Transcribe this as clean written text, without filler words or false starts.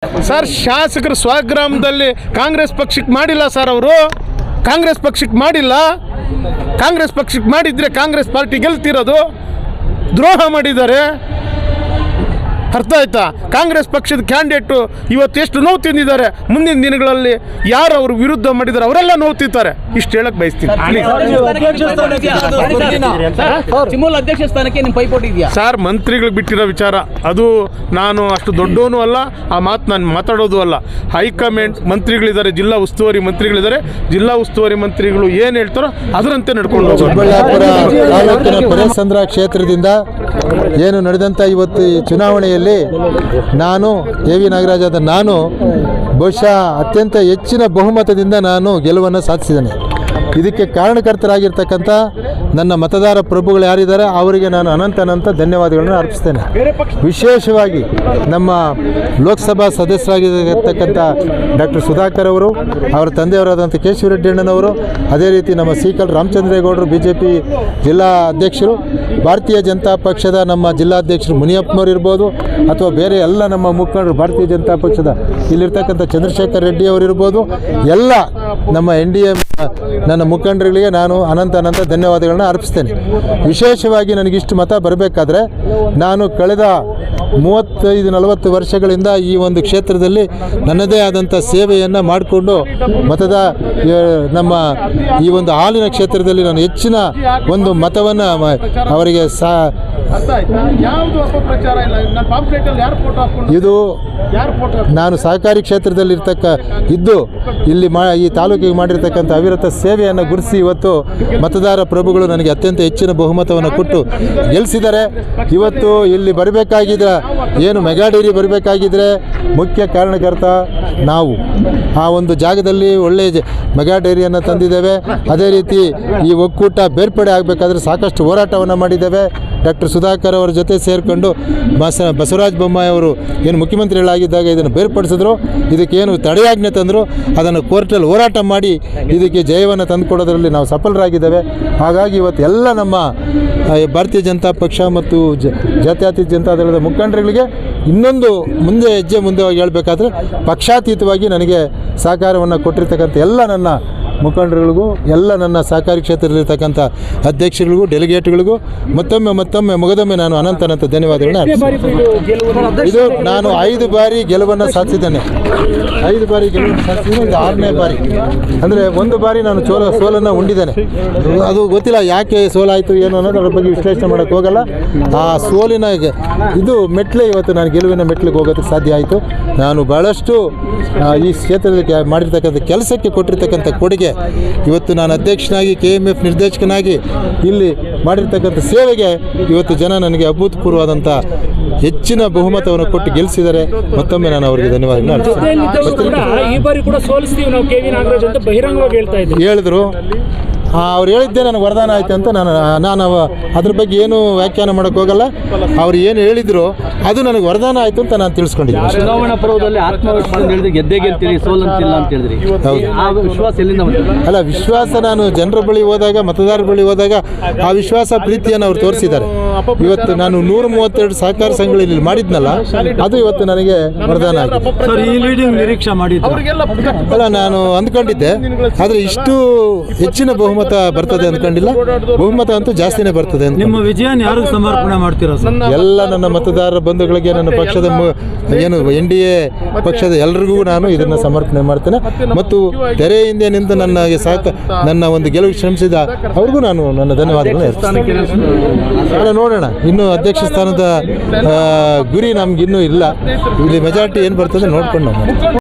Sir, ಶಾಸಕರು ಸ್ವಗ್ರಾಮದಲ್ಲಿ ಕಾಂಗ್ರೆಸ್ ಪಕ್ಷಕ್ಕೆ ಮಾಡಿಲ್ಲ ಸರ್. ಅವರು ಕಾಂಗ್ರೆಸ್ ಪಕ್ಷಕ್ಕೆ ಮಾಡಿಲ್ಲ. ಕಾಂಗ್ರೆಸ್ ಪಕ್ಷಕ್ಕೆ ಮಾಡಿದರೆ ಕಾಂಗ್ರೆಸ್ ಪಾರ್ಟಿ ಗೆಲ್ತಿರೋದು. ದ್ರೋಹ ಮಾಡಿದ್ದಾರೆ. ಅರ್ಥ ಆಯ್ತಾ? ಕಾಂಗ್ರೆಸ್ ಪಕ್ಷದ ಕ್ಯಾಂಡಿಡೇಟು ಇವತ್ತು ಎಷ್ಟು ನೋವು ತಿಂದಿದ್ದಾರೆ. ಮುಂದಿನ ದಿನಗಳಲ್ಲಿ ಯಾರು ಅವರು ವಿರುದ್ಧ ಮಾಡಿದ್ದಾರೆ ಅವರೆಲ್ಲ ನೋವು ತಿಂತಾರೆ. ಇಷ್ಟು ಹೇಳಕ್ ಬಯಸ್ತೀನಿ. ಅಧ್ಯಕ್ಷ ಸ್ಥಾನಕ್ಕೆ ನಿಮ್ಮ ಪೈಪೋಟಿ ಇದೆಯಾ ಸರ್? ಮಂತ್ರಿಗಳು ಬಿಟ್ಟಿರೋ ವಿಚಾರ ಅದು. ನಾನು ಅಷ್ಟು ದೊಡ್ಡವನು ಅಲ್ಲ, ಆ ಮಾತು ನಾನು ಮಾತಾಡೋದು ಅಲ್ಲ. ಹೈಕಮಾಂಡ್ ಮಂತ್ರಿಗಳಿದ್ದಾರೆ, ಜಿಲ್ಲಾ ಉಸ್ತುವಾರಿ ಮಂತ್ರಿಗಳಿದ್ದಾರೆ. ಜಿಲ್ಲಾ ಉಸ್ತುವಾರಿ ಮಂತ್ರಿಗಳು ಏನು ಹೇಳ್ತಾರೋ ಅದರಂತೆ ನಡ್ಕೊಂಡು ಹೋಗೋದು. ಚಿಕ್ಕಬಳ್ಳಾಪುರ ತಾಲೂಕಿನ ಪರೇಸಂದ್ರ ಕ್ಷೇತ್ರದಿಂದ ಏನು ನಡೆದಂಥ ಇವತ್ತು ಈ ಚುನಾವಣೆಯಲ್ಲಿ ನಾನು ಎ.ವಿ. ನಾಗರಾಜಾದ ನಾನು ಬಹುಶಃ ಅತ್ಯಂತ ಹೆಚ್ಚಿನ ಬಹುಮತದಿಂದ ನಾನು ಗೆಲುವನ್ನು ಸಾಧಿಸಿದ್ದೇನೆ. ಇದಕ್ಕೆ ಕಾರಣಕರ್ತರಾಗಿರ್ತಕ್ಕಂಥ ನನ್ನ ಮತದಾರ ಪ್ರಭುಗಳು ಯಾರಿದ್ದಾರೆ ಅವರಿಗೆ ನಾನು ಅನಂತ ಧನ್ಯವಾದಗಳನ್ನು ಅರ್ಪಿಸ್ತೇನೆ. ವಿಶೇಷವಾಗಿ ನಮ್ಮ ಲೋಕಸಭಾ ಸದಸ್ಯರಾಗಿರ್ತಕ್ಕಂಥ ಡಾಕ್ಟರ್ ಸುಧಾಕರ್ ಅವರು, ಅವರ ತಂದೆಯವರಾದಂಥ ಕೇಶವರೆಡ್ಡಿ ಅಣ್ಣನವರು, ಅದೇ ರೀತಿ ನಮ್ಮ ಸಿಕಲ್ ರಾಮಚಂದ್ರೇಗೌಡರು BJP ಜಿಲ್ಲಾ ಅಧ್ಯಕ್ಷರು, ಭಾರತೀಯ ಜನತಾ ಪಕ್ಷದ ನಮ್ಮ ಜಿಲ್ಲಾಧ್ಯಕ್ಷರು ಮುನಿಯಪ್ಪನವರು ಇರ್ಬೋದು, ಅಥವಾ ಬೇರೆ ಎಲ್ಲ ನಮ್ಮ ಮುಖಂಡರು, ಭಾರತೀಯ ಜನತಾ ಪಕ್ಷದ ಇಲ್ಲಿರ್ತಕ್ಕಂಥ ಚಂದ್ರಶೇಖರ್ ರೆಡ್ಡಿ ಅವರು ಇರ್ಬೋದು, ಎಲ್ಲ ನಮ್ಮ NDA ನನ್ನ ಮುಖಂಡರುಗಳಿಗೆ ನಾನು ಅನಂತ ಧನ್ಯವಾದಗಳನ್ನ ಅರ್ಪಿಸ್ತೇನೆ. ವಿಶೇಷವಾಗಿ ನನಗಿಷ್ಟು ಮತ ಬರಬೇಕಾದ್ರೆ ನಾನು ಕಳೆದ 35-40 ವರ್ಷಗಳಿಂದ ಈ ಒಂದು ಕ್ಷೇತ್ರದಲ್ಲಿ ನನ್ನದೇ ಆದಂಥ ಸೇವೆಯನ್ನು ಮಾಡಿಕೊಂಡು ನಮ್ಮ ಈ ಒಂದು ಹಾಲಿನ ಕ್ಷೇತ್ರದಲ್ಲಿ ನಾನು ಹೆಚ್ಚಿನ ಒಂದು ಮತವನ್ನು ಅವರಿಗೆ ಇದು ನಾನು ಸಹಕಾರಿ ಕ್ಷೇತ್ರದಲ್ಲಿ ಇಲ್ಲಿ ಈ ತಾಲೂಕಿಗೆ ಮಾಡಿರ್ತಕ್ಕಂಥ ಅವಿರತ ಸೇವೆಯನ್ನು ಗುರುತಿಸಿ ಇವತ್ತು ಮತದಾರ ಪ್ರಭುಗಳು ನನಗೆ ಅತ್ಯಂತ ಹೆಚ್ಚಿನ ಬಹುಮತವನ್ನು ಕೊಟ್ಟು ಗೆಲ್ಲಿಸಿದ್ದಾರೆ. ಇವತ್ತು ಇಲ್ಲಿ ಬರಬೇಕಾಗಿದ್ದರೆ ಏನು ಮೆಗಾ ಡೈರಿ ಬರಬೇಕಾಗಿದ್ದರೆ ಮುಖ್ಯ ಕಾರಣಕರ್ತ ನಾವು. ಆ ಒಂದು ಜಾಗದಲ್ಲಿ ಒಳ್ಳೆಯ ಮೆಗಾ ಡೈರಿಯನ್ನು ತಂದಿದ್ದೇವೆ. ಅದೇ ರೀತಿ ಈ ಒಕ್ಕೂಟ ಬೇರ್ಪಡೆ ಆಗಬೇಕಾದ್ರೆ ಸಾಕಷ್ಟು ಹೋರಾಟವನ್ನು ಮಾಡಿದ್ದೇವೆ. ಡಾಕ್ಟರ್ ಸುಧಾಕರ್ ಅವರ ಜೊತೆ ಸೇರಿಕೊಂಡು ಬಸವರಾಜ ಬೊಮ್ಮಾಯಿ ಅವರು ಏನು ಮುಖ್ಯಮಂತ್ರಿಗಳಾಗಿದ್ದಾಗ ಇದನ್ನು ಬೇರ್ಪಡಿಸಿದ್ರು. ಇದಕ್ಕೇನು ತಡೆಯಾಜ್ಞೆ ತಂದರು, ಅದನ್ನು ಕೋರ್ಟಲ್ಲಿ ಹೋರಾಟ ಮಾಡಿ ಇದಕ್ಕೆ ಜಯವನ್ನು ತಂದುಕೊಡೋದರಲ್ಲಿ ನಾವು ಸಫಲರಾಗಿದ್ದೇವೆ. ಹಾಗಾಗಿ ಇವತ್ತು ಎಲ್ಲ ನಮ್ಮ ಭಾರತೀಯ ಜನತಾ ಪಕ್ಷ ಮತ್ತು ಜಾತ್ಯತೀತ ಜನತಾದಳದ ಮುಖಂಡರುಗಳಿಗೆ ಇನ್ನೊಂದು ಹೆಜ್ಜೆ ಮುಂದೆ ಹೇಳಬೇಕಾದ್ರೆ ಪಕ್ಷಾತೀತವಾಗಿ ನನಗೆ ಸಹಕಾರವನ್ನು ಕೊಟ್ಟಿರ್ತಕ್ಕಂಥ ಎಲ್ಲ ನನ್ನ ಮುಖಂಡರುಗಳಿಗೂ, ಎಲ್ಲ ನನ್ನ ಸಹಕಾರಿ ಕ್ಷೇತ್ರದಲ್ಲಿರ್ತಕ್ಕಂಥ ಅಧ್ಯಕ್ಷರುಗಳಿಗೂ, ಡೆಲಿಗೇಟ್ಗಳಿಗೂ ಮತ್ತೊಮ್ಮೆ ಮುಗದೊಮ್ಮೆ ನಾನು ಅನಂತ ಧನ್ಯವಾದಗಳನ್ನ ಅರ್ಪಿಸ್ತೇನೆ. ಇದು ನಾನು 5 ಬಾರಿ ಗೆಲುವನ್ನು ಸಾಧಿಸಿದ್ದೇನೆ. 5 ಬಾರಿ ಗೆಲುವನ್ನು ಸಾಧಿಸಿದ್ದೇನೆ. ಇದು 6ನೇ ಬಾರಿ. ಅಂದರೆ 1 ಬಾರಿ ನಾನು ಸೋಲನ್ನು ಉಂಡಿದ್ದೇನೆ. ಅದು ಗೊತ್ತಿಲ್ಲ ಯಾಕೆ ಸೋಲಾಯಿತು ಏನು ಅನ್ನೋದು, ಅದ್ರ ಬಗ್ಗೆ ವಿಶ್ಲೇಷಣೆ ಮಾಡೋಕ್ಕೆ ಹೋಗಲ್ಲ. ಆ ಸೋಲಿನ ಇದು ಮೆಟ್ಲೆ ಇವತ್ತು ನಾನು ಗೆಲುವಿನ ಮೆಟ್ಲಿಗೆ ಹೋಗೋದಕ್ಕೆ ಸಾಧ್ಯ ಆಯಿತು. ನಾನು ಭಾಳಷ್ಟು ಈ ಕ್ಷೇತ್ರದಲ್ಲಿ ಮಾಡಿರ್ತಕ್ಕಂಥ ಕೆಲಸಕ್ಕೆ ಕೊಟ್ಟಿರ್ತಕ್ಕಂಥ ಕೊಡುಗೆ, ಇವತ್ತು ನಾನು ಅಧ್ಯಕ್ಷನಾಗಿ KMF ನಿರ್ದೇಶಕನಾಗಿ ಇಲ್ಲಿ ಮಾಡಿರ್ತಕ್ಕಂಥ ಸೇವೆಗೆ ಇವತ್ತು ಜನ ನನಗೆ ಅಭೂತಪೂರ್ವವಾದಂಥ ಹೆಚ್ಚಿನ ಬಹುಮತವನ್ನು ಕೊಟ್ಟು ಗೆಲ್ಲಿಸಿದ್ದಾರೆ. ಮತ್ತೊಮ್ಮೆ ನಾನು ಅವರಿಗೆ ಧನ್ಯವಾದಗಳನ್ನು ಹೇಳಿದರು. ಅವ್ರು ಹೇಳಿದ್ದೆ ನನಗೆ ವರದಾನ ಆಯಿತು ಅಂತ ನಾನು ಅದ್ರ ಬಗ್ಗೆ ಏನು ವ್ಯಾಖ್ಯಾನ ಮಾಡೋಕ್ಕೆ ಹೋಗಲ್ಲ. ಅವ್ರು ಏನು ಹೇಳಿದ್ರು ಅದು ನನಗೆ ವರದಾನ ಆಯಿತು ಅಂತ ನಾನು ತಿಳಿಸ್ಕೊಂಡಿದ್ದೀನಿ. ಚುನಾವಣಾ ಪರ್ವದಲ್ಲಿ ಆತ್ಮವಿಶ್ವಾಸ ಹೇಳಿದ್ರೆ ಗೆದ್ದೇ ಗೆಲ್ತೀರಿ, ಸೋಲಂತಿಲ್ಲ ಅಂತ ಹೇಳಿದ್ರಿ. ಹೌದು, ವಿಶ್ವಾಸ ಎಲ್ಲಿಂದ ಅಲ್ಲ, ವಿಶ್ವಾಸ ನಾನು ಜನರ ಬಳಿ ಹೋದಾಗ, ಮತದಾರರ ಬಳಿ ಹೋದಾಗ ಆ ವಿಶ್ವಾಸ ಪ್ರೀತಿಯನ್ನು ಅವ್ರು ತೋರಿಸಿದ್ದಾರೆ. ಇವತ್ತು ನಾನು 132 ಸಹಕಾರ ಸಂಘಗಳಲ್ಲಿ ಮಾಡಿದ್ನಲ್ಲ, ಅದು ಇವತ್ತು ನನಗೆ ವರದಾನ ಆಗಿದೆ. ನಿರೀಕ್ಷೆ ಅಲ್ಲ, ನಾನು ಅಂದ್ಕೊಂಡಿದ್ದೆ, ಆದರೆ ಇಷ್ಟು ಹೆಚ್ಚಿನ ಬಹುಮತ ಬರ್ತದೆ ಅಂದ್ಕೊಂಡಿಲ್ಲ. ಬಹುಮತ ಅಂತೂ ಜಾಸ್ತಿನೇ ಬರ್ತದೆ ಅಂತ. ನಿಮ್ಮ ವಿಜಯನ ಯಾರಿಗೆ ಸಮರ್ಪಣೆ ಮಾಡ್ತೀರಾ? ಎಲ್ಲ ನನ್ನ ಮತದಾರರ ಬಂಧುಗಳಿಗೆ, ನನ್ನ ಪಕ್ಷದ ಏನು NDA ಪಕ್ಷದ ಎಲ್ಲರಿಗೂ ನಾನು ಇದನ್ನು ಸಮರ್ಪಣೆ ಮಾಡ್ತೇನೆ. ಮತ್ತು ತೆರೆ ಹಿಂದೆ ನಿಂತು ನನ್ನ ಒಂದು ಗೆಲುವು ಶ್ರಮಿಸಿದ ಅವ್ರಿಗೂ ನಾನು ನನ್ನ ಧನ್ಯವಾದಗಳನ್ನು ಅರ್ಪಿಸ್ತೇನೆ. ನೋಡೋಣ, ಇನ್ನು ಅಧ್ಯಕ್ಷ ಸ್ಥಾನದ ಗುರಿ ನಮಗಿನ್ನೂ ಇಲ್ಲ. ಇಲ್ಲಿ ಮೆಜಾರಿಟಿ ಏನು ಬರ್ತದೆ ನೋಡ್ಕೊಂಡು ನಾವು